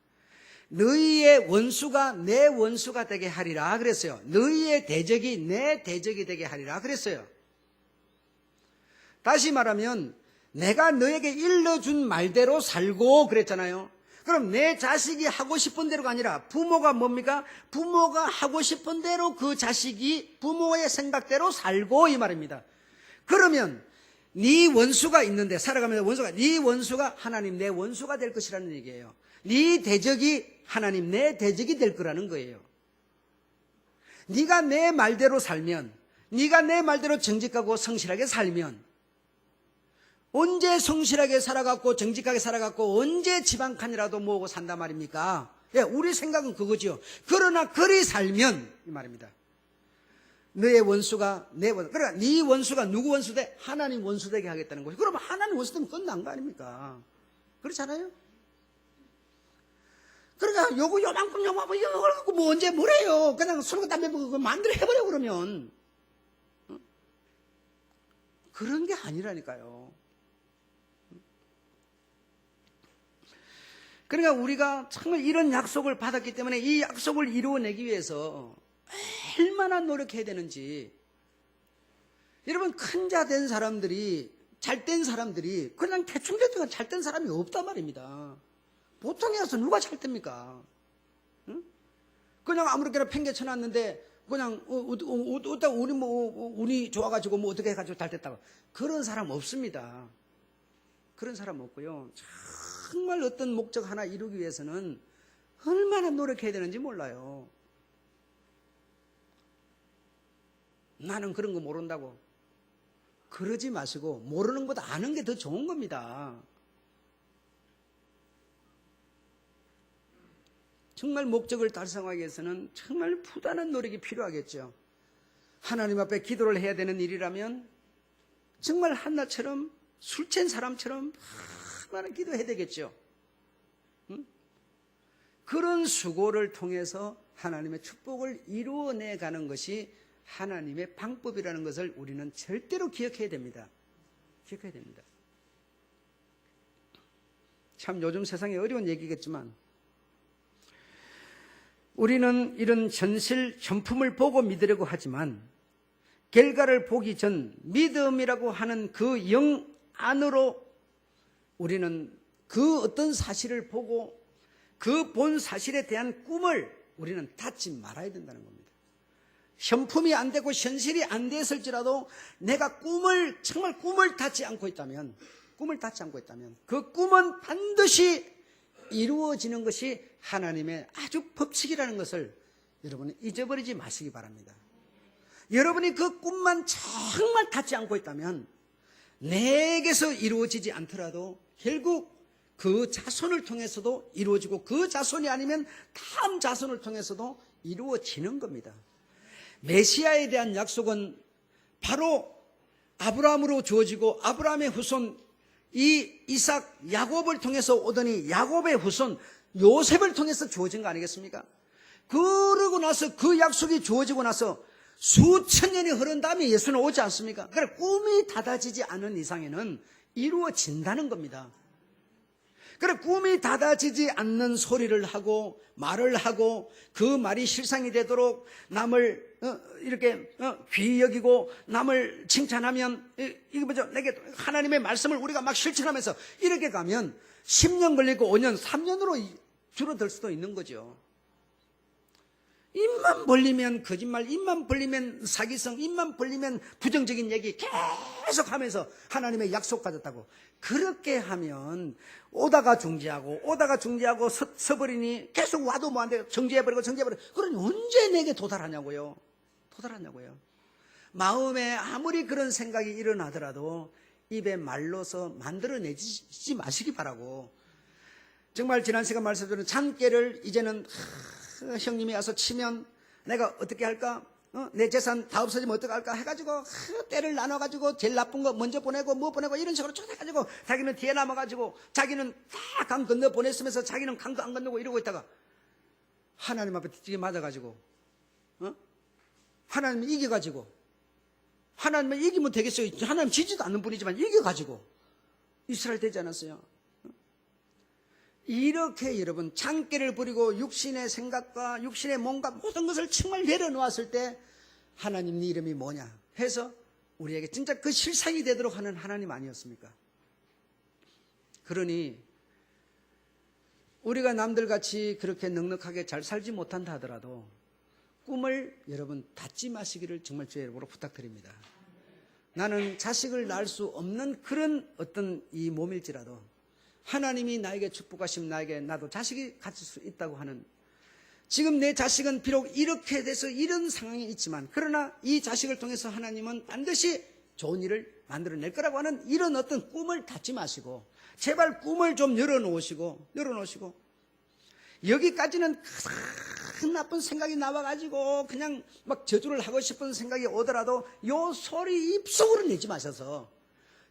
너희의 원수가 내 원수가 되게 하리라 그랬어요. 너희의 대적이 내 대적이 되게 하리라 그랬어요. 다시 말하면 내가 너에게 일러준 말대로 살고 그랬잖아요. 그럼 내 자식이 하고 싶은 대로가 아니라 부모가 뭡니까? 부모가 하고 싶은 대로 그 자식이 부모의 생각대로 살고, 이 말입니다. 그러면 네 원수가 있는데, 살아가면서 원수가, 네 원수가 하나님 내 원수가 될 것이라는 얘기예요. 네 대적이 하나님 내 대적이 될 거라는 거예요. 네가 내 말대로 살면, 네가 내 말대로 정직하고 성실하게 살면, 언제 성실하게 살아갔고 정직하게 살아갔고 언제 지방칸이라도 모으고 산단 말입니까? 예, 우리 생각은 그거죠. 그러나 그리 살면, 이 말입니다. 너의 원수가 내 원수, 그러니까 네 원수가 누구 원수 돼? 하나님 원수 되게 하겠다는 거죠. 그러면 하나님 원수 되면 끝난 거 아닙니까? 그렇잖아요? 그러니까 요만큼 이걸 갖고 뭐 언제 뭘 해요? 그냥 술과 담배 먹고 만들어 해버려 그러면. 그런 게 아니라니까요. 그러니까 우리가 정말 이런 약속을 받았기 때문에 이 약속을 이루어내기 위해서 얼마나 노력해야 되는지. 여러분, 큰 자 된 사람들이, 잘된 사람들이 그냥 대충대충 잘된 사람이 없단 말입니다. 보통에 와서 누가 잘 됩니까? 응? 그냥 아무렇게나 팽개 쳐놨는데 그냥 운이 좋아가지고 뭐 어떻게 해가지고 잘 됐다고. 그런 사람 없습니다. 그런 사람 없고요. 정말 어떤 목적 하나 이루기 위해서는 얼마나 노력해야 되는지 몰라요. 나는 그런 거 모른다고 그러지 마시고, 모르는 것보다 아는 게 더 좋은 겁니다. 정말 목적을 달성하기 위해서는 정말 부단한 노력이 필요하겠죠. 하나님 앞에 기도를 해야 되는 일이라면 정말 한나처럼, 술 취한 사람처럼 많은 기도해야 되겠죠. 응? 그런 수고를 통해서 하나님의 축복을 이루어내 가는 것이 하나님의 방법이라는 것을 우리는 절대로 기억해야 됩니다. 기억해야 됩니다. 참 요즘 세상에 어려운 얘기겠지만 우리는 이런 현실 현품을 보고 믿으려고 하지만 결과를 보기 전 믿음이라고 하는 그 영 안으로 우리는 그 어떤 사실을 보고 그 본 사실에 대한 꿈을 우리는 닫지 말아야 된다는 겁니다. 현품이 안 되고 현실이 안 됐을지라도 내가 정말 꿈을 닫지 않고 있다면 그 꿈은 반드시 이루어지는 것이 하나님의 아주 법칙이라는 것을 여러분이 잊어버리지 마시기 바랍니다. 여러분이 그 꿈만 정말 닫지 않고 있다면 내게서 이루어지지 않더라도 결국 그 자손을 통해서도 이루어지고 그 자손이 아니면 다음 자손을 통해서도 이루어지는 겁니다. 메시아에 대한 약속은 바로 아브라함으로 주어지고 아브라함의 후손 이삭 야곱을 통해서 오더니 야곱의 후손 요셉을 통해서 주어진 거 아니겠습니까? 그러고 나서 그 약속이 주어지고 나서 수천 년이 흐른 다음에 예수는 오지 않습니까? 그러니까 꿈이 닫아지지 않은 이상에는 이루어진다는 겁니다. 그러니까 꿈이 닫아지지 않는 소리를 하고 말을 하고 그 말이 실상이 되도록 남을 이렇게 귀히 여기고 남을 칭찬하면 이게 뭐죠? 내게 하나님의 말씀을 우리가 막 실천하면서 이렇게 가면 10년 걸리고 5년, 3년으로 줄어들 수도 있는 거죠. 입만 벌리면 거짓말, 입만 벌리면 사기성, 입만 벌리면 부정적인 얘기 계속 하면서 하나님의 약속 가졌다고. 그렇게 하면 오다가 중지하고 서버리니 계속 와도 뭐한데 정지해버리고. 그러니 언제 내게 도달하냐고요. 마음에 아무리 그런 생각이 일어나더라도 입에 말로서 만들어내지 마시기 바라고. 정말 지난 시간 말씀드린 잔깨를 이제는 형님이 와서 치면 내가 어떻게 할까? 내 재산 다 없어지면 어떻게 할까? 해가지고 때를 나눠가지고 제일 나쁜 거 먼저 보내고 뭐 보내고 이런 식으로 쭉 해가지고 자기는 뒤에 남아가지고 자기는 다 강 건너 보냈으면서 자기는 강도 안 건너고 이러고 있다가 하나님 앞에 뒤지게 맞아가지고 하나님이 이겨가지고 하나님을 이기면 되겠어요. 하나님 지지도 않는 분이지만 이겨가지고 이스라엘 되지 않았어요? 이렇게 여러분 장깨를 부리고 육신의 생각과 육신의 몸과 모든 것을 정말 내려놓았을 때 하나님 네 이름이 뭐냐 해서 우리에게 진짜 그 실상이 되도록 하는 하나님 아니었습니까? 그러니 우리가 남들같이 그렇게 넉넉하게 잘 살지 못한다 하더라도 꿈을 여러분 닫지 마시기를 정말 주의 이름으로 부탁드립니다. 나는 자식을 낳을 수 없는 그런 어떤 이 몸일지라도 하나님이 나에게 축복하시면 나도 자식이 가질 수 있다고 하는, 지금 내 자식은 비록 이렇게 돼서 이런 상황이 있지만 그러나 이 자식을 통해서 하나님은 반드시 좋은 일을 만들어낼 거라고 하는 이런 어떤 꿈을 닫지 마시고 제발 꿈을 좀 열어놓으시고 여기까지는 큰 나쁜 생각이 나와가지고 그냥 막 저주를 하고 싶은 생각이 오더라도 요 소리 입속으로 내지 마셔서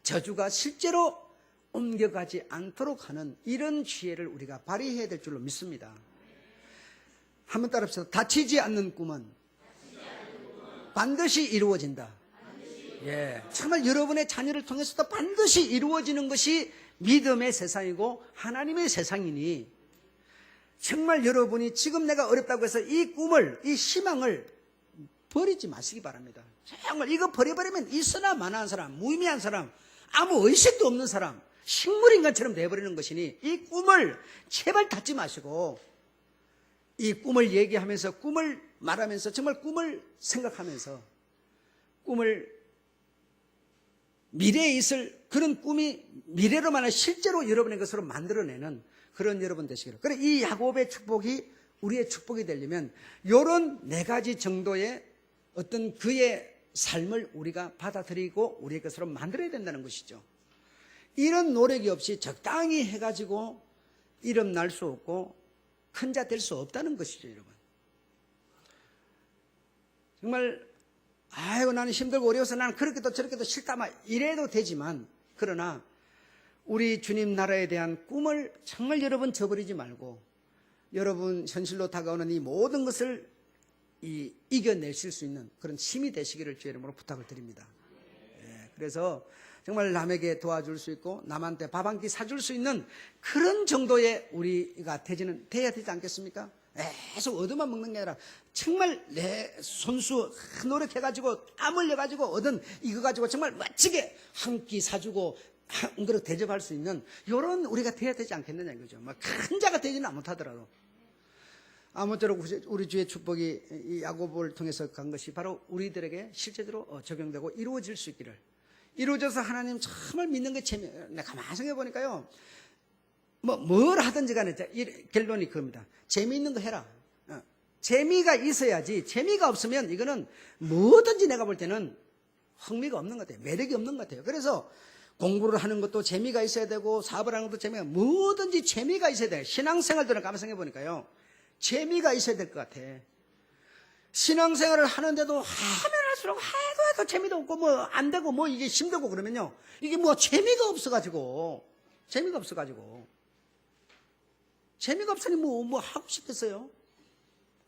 저주가 실제로 옮겨가지 않도록 하는 이런 지혜를 우리가 발휘해야 될 줄로 믿습니다. 한번 따라합시다. 다치지 않는 꿈은 반드시 이루어진다. 예, 정말 여러분의 자녀를 통해서도 반드시 이루어지는 것이 믿음의 세상이고 하나님의 세상이니 정말 여러분이 지금 내가 어렵다고 해서 이 꿈을, 이 희망을 버리지 마시기 바랍니다. 정말 이거 버려버리면 있으나 마나한 사람, 무의미한 사람, 아무 의식도 없는 사람, 식물인간처럼 돼버리는 것이니 이 꿈을 제발 닫지 마시고 이 꿈을 얘기하면서 꿈을 말하면서 정말 꿈을 생각하면서 꿈을 미래에 있을 그런 꿈이 미래로만은 실제로 여러분의 것으로 만들어내는 그런 여러분 되시기를. 그래 이 야곱의 축복이 우리의 축복이 되려면 이런 4가지 정도의 어떤 그의 삶을 우리가 받아들이고 우리의 것으로 만들어야 된다는 것이죠. 이런 노력이 없이 적당히 해가지고 이름 날 수 없고 큰 자 될 수 없다는 것이죠, 여러분. 정말 아이고 나는 힘들고 어려워서 나는 그렇게도 저렇게도 싫다 막 이래도 되지만 그러나 우리 주님 나라에 대한 꿈을 정말 여러분 저버리지 말고 여러분 현실로 다가오는 이 모든 것을 이겨내실 수 있는 그런 힘이 되시기를 주의 이름으로 부탁을 드립니다. 예, 그래서 정말 남에게 도와줄 수 있고 남한테 밥 한 끼 사줄 수 있는 그런 정도의 우리가 돼야 되지 않겠습니까? 계속 얻어만 먹는 게 아니라 정말 내 손수 노력해가지고 땀 흘려가지고 얻은 이거 가지고 정말 멋지게 한 끼 사주고 한 그릇 대접할 수 있는 이런 우리가 돼야 되지 않겠느냐 이거죠. 막 큰 자가 되지는 못하더라도 아무쪼록 우리 주의 축복이 이 야고보를 통해서 간 것이 바로 우리들에게 실제로 적용되고 이루어질 수 있기를, 이루어져서 하나님 정말 믿는 게 내가 가만히 생각해 보니까요, 뭘 하든지 간에 결론이 그겁니다. 재미있는 거 해라. 재미가 있어야지. 재미가 없으면 이거는 뭐든지 내가 볼 때는 흥미가 없는 것 같아요. 매력이 없는 것 같아요. 그래서 공부를 하는 것도 재미가 있어야 되고 사업을 하는 것도 재미가, 뭐든지 재미가 있어야 돼요. 신앙생활들은 가만히 생각해 보니까요, 재미가 있어야 될 것 같아. 신앙생활을 하는데도 하면 할수록 해도 재미도 없고 뭐 안 되고 뭐 이게 힘들고 그러면요, 이게 뭐 재미가 없어가지고 재미가 없으니 뭐 하고 싶겠어요?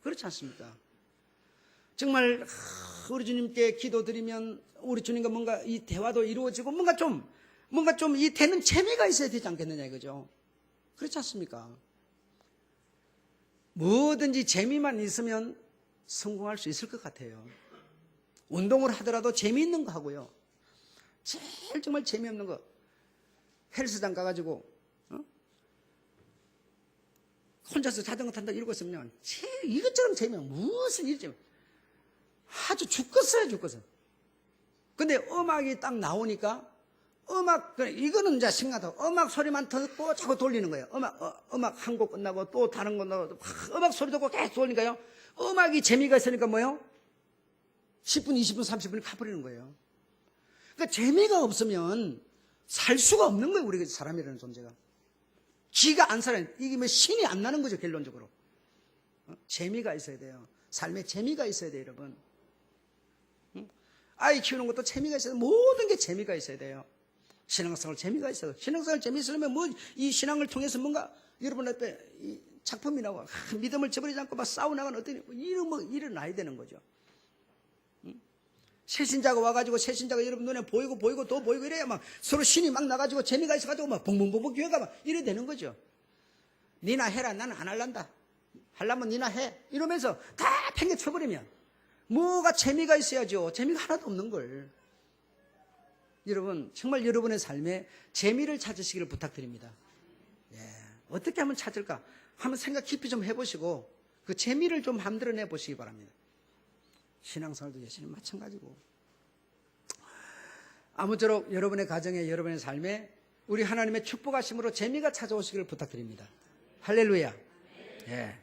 그렇지 않습니까? 정말 우리 주님께 기도드리면 우리 주님과 뭔가 이 대화도 이루어지고 뭔가 좀 이 되는 재미가 있어야 되지 않겠느냐 이거죠. 그렇지 않습니까? 뭐든지 재미만 있으면 성공할 수 있을 것 같아요. 운동을 하더라도 재미있는 거 하고요, 제일 정말 재미없는 거, 헬스장 가가지고 혼자서 자전거 탄다 이러고 있으면 이것처럼 재미없는 무슨 일이지, 아주 죽겠어요. 근데 음악이 딱 나오니까 이거는 이제 생각하고 음악 소리만 듣고 자꾸 돌리는 거예요. 음악 한 곡 끝나고 또 다른 거 나오고 음악 소리 듣고 계속 돌리니까요, 음악이 재미가 있으니까 뭐예요? 10분, 20분, 30분이 가버리는 거예요. 그러니까 재미가 없으면 살 수가 없는 거예요. 우리가 사람이라는 존재가. 기가 안 살아요. 이게 뭐 신이 안 나는 거죠, 결론적으로. 재미가 있어야 돼요. 삶에 재미가 있어야 돼요, 여러분. 아이 키우는 것도 재미가 있어야 돼요. 모든 게 재미가 있어야 돼요. 신앙생활 재미가 있어요. 신앙생활 재미있으려면 이 신앙을 통해서 뭔가 여러분 앞에 이 작품이 나와 믿음을 저버리지 않고 막 싸워나가는 어떤 일어나야 되는 거죠. 새신자가 와가지고 새신자가 여러분 눈에 보이고 또 보이고 이래야 막 서로 신이 막 나가지고 재미가 있어가지고 막 벙벙벙벙 교회가 막 이래 되는 거죠. 니나 해라, 나는 안 할란다. 하려면 니나 해. 이러면서 다 팽개쳐버리면 뭐가 재미가 있어야죠. 재미가 하나도 없는 걸. 여러분 정말 여러분의 삶에 재미를 찾으시기를 부탁드립니다. 예, 어떻게 하면 찾을까? 한번 생각 깊이 좀 해보시고 그 재미를 좀 만들어내 보시기 바랍니다. 신앙생활도 예수님 마찬가지고, 아무쪼록 여러분의 가정에 여러분의 삶에 우리 하나님의 축복하심으로 재미가 찾아오시기를 부탁드립니다. 할렐루야. 예.